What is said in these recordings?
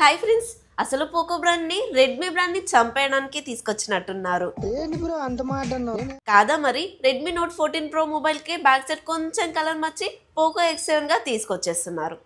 Hi friends, అసలు Poco brand ని Redmi brand ని చంపేయడానికి తీసుకొచ్చినట్టున్నారు. కాదా మరి రెడ్మీ నోట్ 14 ప్రో మొబైల్ కి బ్యాక్ సైడ్ కొంచెం కలర్ మార్చి పోకో X7 గా తీసుకొచ్చేస్తున్నారు.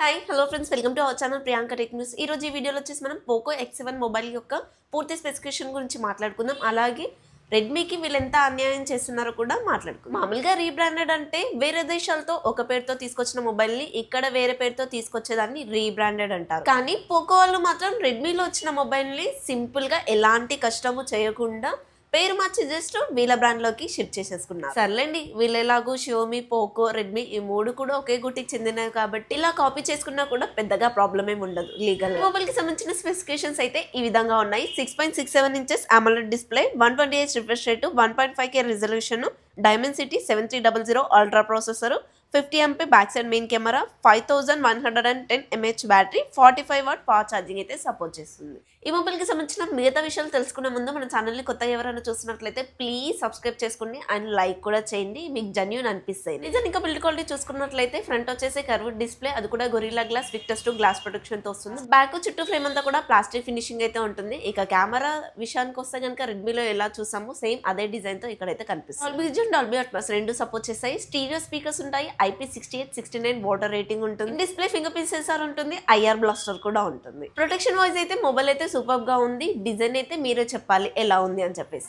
Hi hello friends, welcome to our channel Priyanka tech news. ఈ రోజు ఈ వీడియోలో వచ్చేసి మనం పోకో X7 మొబైల్ యొక్క పూర్తి స్పెసిఫికేషన్ గురించి మాట్లాడుకుందాం. అలాగే రెడ్మీకి వీళ్ళు ఎంత అన్యాయం చేస్తున్నారో కూడా మాట్లాడుకుందాం. మామూలుగా రీబ్రాండెడ్ అంటే వేరే దేశాలతో ఒక పేరుతో తీసుకొచ్చిన మొబైల్ ని ఇక్కడ వేరే పేరుతో తీసుకొచ్చేదాన్ని రీబ్రాండెడ్ అంటారు. కానీ పోకో వాళ్ళు మాత్రం రెడ్మీలో వచ్చిన మొబైల్ ని సింపుల్ గా ఎలాంటి కష్టము చేయకుండా పేరు మార్చి జస్ట్ వీళ్ళ బ్రాండ్ లోకి షిఫ్ట్ చేసేసుకున్నారు. సర్లేండి, వీళ్ళు ఎలాగో షియోమి, పోకో, రెడ్మీ ఈ మూడు కూడా ఒకే గుటికి చెందినవి కాబట్టి ఇలా కాపీ చేసుకున్నా కూడా పెద్దగా ప్రాబ్లం ఏమి ఉండదు లీగల్. మొబైల్ కి సంబంధించిన స్పెసిఫికేషన్స్ అయితే ఈ విధంగా ఉన్నాయి. 6.67 inches AMOLED display, 128 refresh rate, 1.5K resolution, Dimensity 7300 ultra processor, 50 MP back side main camera, 5110 mAh battery, 45 watt power charging అయితే సపోర్ట్ చేస్తుంది. ఈ మొబైల్ కి సంబంధించిన మిగతా విషయాలు తెలుసుకునే ముందు మన ఛానల్ ని కొత్త ఎవరైనా చూస్తున్నట్లయితే ప్లీజ్ సబ్స్క్రైబ్ చేసుకోండి అండ్ లైక్ కూడా చేయండి, మీకు జెన్యూన్ అనిపిస్తాయి. నిజం ఇంకా బిల్డ్ క్వాలిటీ చూసుకున్నట్లయితే ఫ్రంట్ వచ్చేసి కర్వ్డ్ డిస్ప్లే, అది కూడా గొరిల్లా గ్లాస్ విక్టర్స్ 2 గ్లాస్ ప్రొటెక్షన్ తో వస్తుంది. బ్యాక్ చుట్టూ ఫ్రేమ్ అంతా కూడా ప్లాస్టిక్ ఫినిషింగ్ అయితే ఉంటుంది. ఇక కెమెరా విషయానికి వస్తే కనుక రెడ్మీలో ఎలా చూసామో సేమ్ అదే డిజైన్ తో ఇక్కడైతే కనిపిస్తుంది. డాల్బీ విజన్, డాల్బీ అట్మాస్ రెండు సపోర్ట్ చేస్తాయి. స్టీరియో స్పీకర్స్ ఉంటాయి. IP68, 69 వాటర్ రేటింగ్ ఉంటుంది. డిస్ప్లే ఫింగర్ ప్రింట్ సెన్సార్ ఉంటుంది. IR బ్లాస్టర్ కూడా ఉంటుంది. ప్రొటెక్షన్ వైజ్ అయితే మొబైల్ అయితే సూపర్ గా ఉంది. డిజైన్ అయితే మీరే చెప్పాలి ఎలా ఉంది అని చెప్పేసి.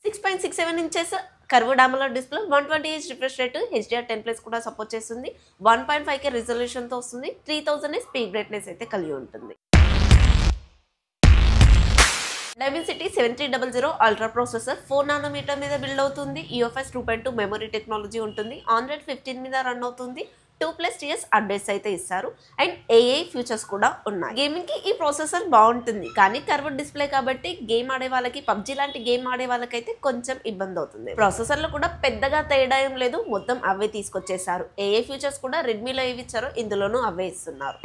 6.67 inches curved AMOLED display, 128 refresh rate, HDR10+ కూడా సపోర్ట్ చేస్తుంది. 1.5K రిజల్యూషన్ తో వస్తుంది. 3000 పీక్ బ్రైట్నెస్ అయితే కలిగి ఉంటుంది. డైమెన్సిటీ 7300 అల్ట్రా ప్రాసెసర్, 4 నానోమీటర్ మీద బిల్డ్ అవుతుంది. UFS 2.2 మెమరీ టెక్నాలజీ ఉంటుంది. Android 15 మీద రన్ అవుతుంది. 2+ years అప్డేట్స్ అయితే ఇస్తారు అండ్ AI ఫీచర్స్ కూడా ఉన్నాయి. గేమింగ్ కి ఈ ప్రాసెసర్ బాగుంటుంది, కానీ కర్వ్డ్ డిస్ప్లే కాబట్టి గేమ్ ఆడే వాళ్ళకి, పబ్జీ లాంటి గేమ్ ఆడే వాళ్ళకైతే కొంచెం ఇబ్బంది అవుతుంది. ప్రాసెసర్ లో కూడా పెద్దగా తేడా ఏం లేదు, మొత్తం అవే తీసుకొచ్చేసారు. AI ఫీచర్స్ కూడా రెడ్మీలో ఏవి ఇచ్చారో ఇందులోనూ అవే ఇస్తున్నారు.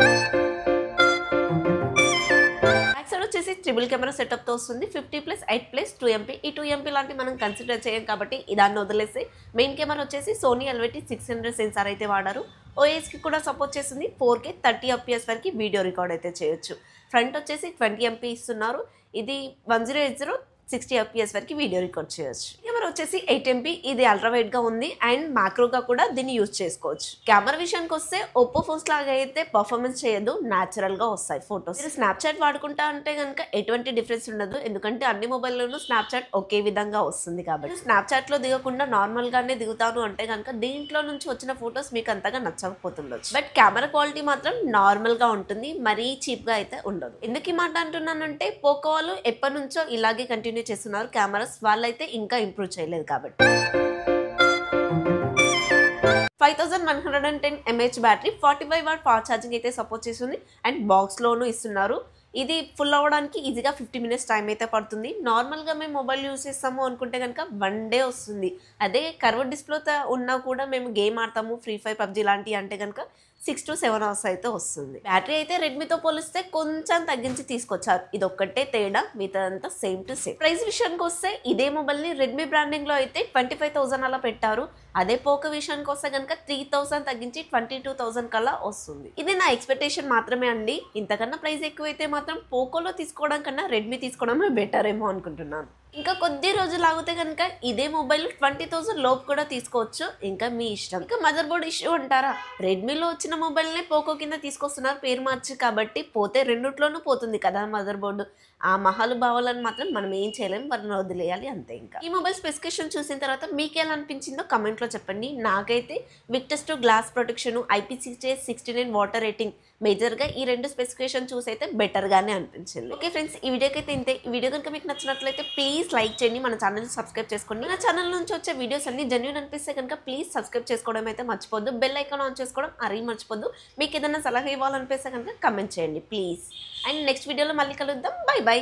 వచ్చేసి ట్రిపుల్ కెమెరా సెటప్ తో వస్తుంది. 50+, 8+, 2MP. ఈ 2MP లాంటి మనం కన్సిడర్ చేయం కాబట్టి ఇదాన్ని వదిలేసి మెయిన్ కెమెరా వచ్చేసి సోనీ LVT600 సెన్సార్ అయితే వాడారు. OS కి కూడా సపోర్ట్ చేస్తుంది. 4K 30 FPS వరకు వీడియో రికార్డ్ అయితే చేయొచ్చు. ఫ్రంట్ వచ్చేసి 20 MP ఇస్తున్నారు. ఇది 1080 60 FPS వరకు వీడియో రికార్డ్ చేయొచ్చు. కెమెరా వచ్చేసి 8 MP, ఇది అల్ట్రా వైడ్ గా ఉంది అండ్ మ్యాక్రోగా కూడా దీన్ని యూజ్ చేసుకోవచ్చు. కెమెరా విషయానికి వస్తే ఒప్పో ఫోన్స్ లాగా అయితే పర్ఫార్మెన్స్ చేయదు, న్యాచురల్ గా వస్తాయి ఫోటోస్. మీరు స్నాప్చాట్ వాడుకుంటా అంటే కనుక ఎటువంటి డిఫరెన్స్ ఉండదు, ఎందుకంటే అన్ని మొబైల్లోనూ స్నాప్చాట్ ఒకే విధంగా వస్తుంది కాబట్టి. స్నాప్చాట్ లో దిగకుండా నార్మల్ గానే దిగుతాను అంటే కనుక దీంట్లో నుంచి వచ్చిన ఫోటోస్ మీకు అంతగా నచ్చకపోతుండొచ్చు. బట్ కెమెరా క్వాలిటీ మాత్రం నార్మల్ గా ఉంటుంది, మరీ చీప్ గా అయితే ఉండదు. ఎందుకు ఈ మాట అంటున్నానంటే పోకో వాళ్ళు ఎప్పటి నుంచో ఇలాగే కంటిన్యూ చేస్తున్నారు. కెమెరాస్ వాళ్ళైతే ఇంకా ఇంప్రూవ్ చేయలేదు కాబట్టి. 5110 mAh battery, 45 watt power charging అయితే సపోర్ట్ చేస్తుంది అండ్ బాక్స్ లోను ఇస్తున్నారు. ఇది ఫుల్ అవ్వడానికి ఈజీగా 50 మినిట్స్ టైం అయితే పడుతుంది. నార్మల్గా మేము మొబైల్ యూస్ చేస్తాము అనుకుంటే కనుక 1 డే వస్తుంది. అదే కర్వ్డ్ డిస్ప్లేతో ఉన్నా కూడా మేము గేమ్ ఆడతాము, ఫ్రీ ఫైర్, పబ్జీ లాంటివి అంటే కనుక 6 to 7 అవర్స్ అయితే వస్తుంది. బ్యాటరీ అయితే రెడ్మీతో పోలిస్తే కొంచెం తగ్గించి తీసుకొచ్చారు, ఇది ఒక్కటే తేడా, మిగతాదంతా సేమ్ టు సేమ్. ప్రైస్ విషయానికి వస్తే ఇదే మొబైల్ ని రెడ్మీ బ్రాండింగ్ లో అయితే 25,000 అలా పెట్టారు. అదే పోకో విషయానికి వస్తే కనుక 3,000 తగ్గించి 22,000 కల్లా వస్తుంది. ఇది నా ఎక్స్పెక్టేషన్ మాత్రమే అండి. ఇంతకన్నా ప్రైస్ ఎక్కువైతే మాత్రం పోకోలో తీసుకోవడం కన్నా రెడ్మీ తీసుకోవడమే బెటర్ ఏమో అనుకుంటున్నాను. ఇంకా కొద్ది రోజులు ఆగితే కనుక ఇదే మొబైల్ 20,000 లోపు కూడా తీసుకోవచ్చు, ఇంకా మీ ఇష్టం. ఇంకా మదర్ బోర్డ్ ఇష్యూ అంటారా, రెడ్మీలో వచ్చిన మొబైల్ నే పోకో కింద తీసుకొస్తున్నారు పేరు మార్చి, కాబట్టి పోతే రెండిట్లోనూ పోతుంది కదా మదర్ బోర్డు. ఆ మహానుభావాలను మాత్రం మనం ఏం చేయలేము, వారిని వదిలేయాలి అంతే. ఇంకా ఈ మొబైల్ స్పెసిఫికేషన్ చూసిన తర్వాత మీకు ఎలా అనిపించిందో కమెంట్ లో చెప్పండి. నాకైతే విక్టర్స్ 2 glass protection, IP68, 69 water rating, major గా ఈ రెండు స్పెసిఫికేషన్ చూసి అయితే బెటర్ గానే అనిపించింది. ఓకే ఫ్రెండ్స్, ఈ వీడియోకి అయితే ఇంతే. ఈ వీడియో కనుక మీకు నచ్చినట్లయితే ప్లీజ్ లైక్ చేయండి, మన ఛానల్ సబ్స్క్రైబ్ చేసుకోండి. మన ఛానల్ నుంచి వచ్చే వీడియోస్ అన్ని జెన్యూన్ అనిపిస్తే కనుక ప్లీజ్ సబ్స్క్రైబ్ చేసుకోవడం అయితే మర్చిపోద్దు. బెల్ ఐకాన్ ఆన్ చేసుకోవడం అరీ మర్చిపోద్దు. మీకు ఏదైనా సలహా ఇవ్వాలనిపిస్తే కనుక కమెంట్ చేయండి ప్లీజ్. అండ్ నెక్స్ట్ వీడియోలో మళ్ళీ కలుద్దాం. By by.